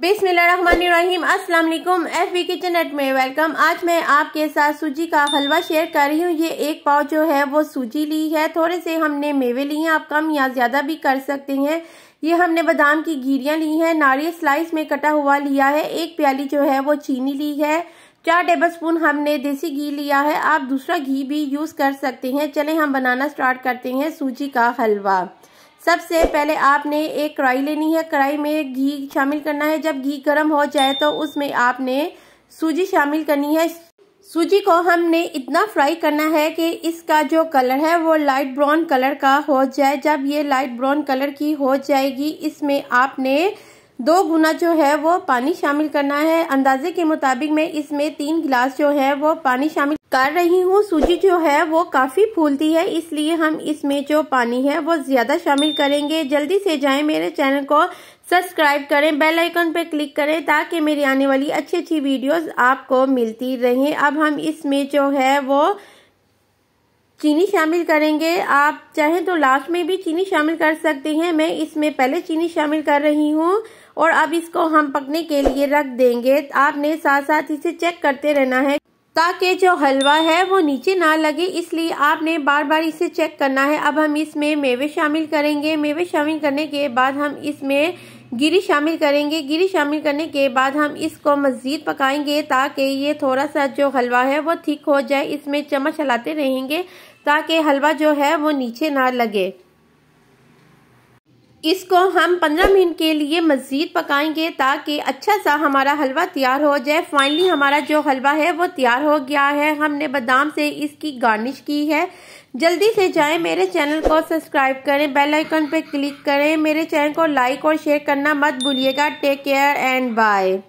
बिस्मिल्लाहिर्रहमानिर्रहीम। अस्सलाम वालेकुम। FB किचन नेट में वेलकम। आज मैं आपके साथ सूजी का हलवा शेयर कर रही हूँ। ये एक पाव जो है वो सूजी ली है, थोड़े से हमने मेवे लिए हैं, आप कम या ज्यादा भी कर सकते हैं। ये हमने बादाम की गिरियां ली हैं, नारियल स्लाइस में कटा हुआ लिया है, एक प्याली जो है वो चीनी ली है, 4 टेबलस्पून हमने देसी घी लिया है, आप दूसरा घी भी यूज कर सकते हैं। चलें हम बनाना स्टार्ट करते हैं सूजी का हलवा। सबसे पहले आपने एक कढ़ाई लेनी है, कढ़ाई में घी शामिल करना है। जब घी गर्म हो जाए तो उसमें आपने सूजी शामिल करनी है। सूजी को हमने इतना फ्राई करना है कि इसका जो कलर है वो लाइट ब्राउन कलर का हो जाए। जब ये लाइट ब्राउन कलर की हो जाएगी, इसमें आपने 2 गुना जो है वो पानी शामिल करना है। अंदाजे के मुताबिक मैं इसमें 3 गिलास जो है वो पानी शामिल कर रही हूँ। सूजी जो है वो काफी फूलती है, इसलिए हम इसमें जो पानी है वो ज्यादा शामिल करेंगे। जल्दी से जाएं, मेरे चैनल को सब्सक्राइब करें, बेल आइकन पे क्लिक करें ताकि मेरी आने वाली अच्छी अच्छी वीडियोस आपको मिलती रहें। अब हम इसमें जो है वो चीनी शामिल करेंगे। आप चाहें तो लास्ट में भी चीनी शामिल कर सकते हैं, मैं इसमें पहले चीनी शामिल कर रही हूँ। और अब इसको हम पकने के लिए रख देंगे। आपने साथ साथ इसे चेक करते रहना है ताकि जो हलवा है वो नीचे ना लगे, इसलिए आपने बार बार इसे चेक करना है। अब हम इसमें मेवे शामिल करेंगे। मेवे शामिल करने के बाद हम इसमें गिरी शामिल करेंगे। गिरी शामिल करने के बाद हम इसको मजीद पकाएंगे ताकि ये थोड़ा सा जो हलवा है वो थिक हो जाए। इसमें चम्मच हिलाते रहेंगे ताकि हलवा जो है वो नीचे ना लगे। इसको हम 15 मिनट के लिए मजीद पकाएंगे ताकि अच्छा सा हमारा हलवा तैयार हो जाए। फाइनली हमारा जो हलवा है वो तैयार हो गया है। हमने बादाम से इसकी गार्निश की है। जल्दी से जाएं, मेरे चैनल को सब्सक्राइब करें, बेल आइकन पे क्लिक करें, मेरे चैनल को लाइक और शेयर करना मत भूलिएगा। Take care and bye.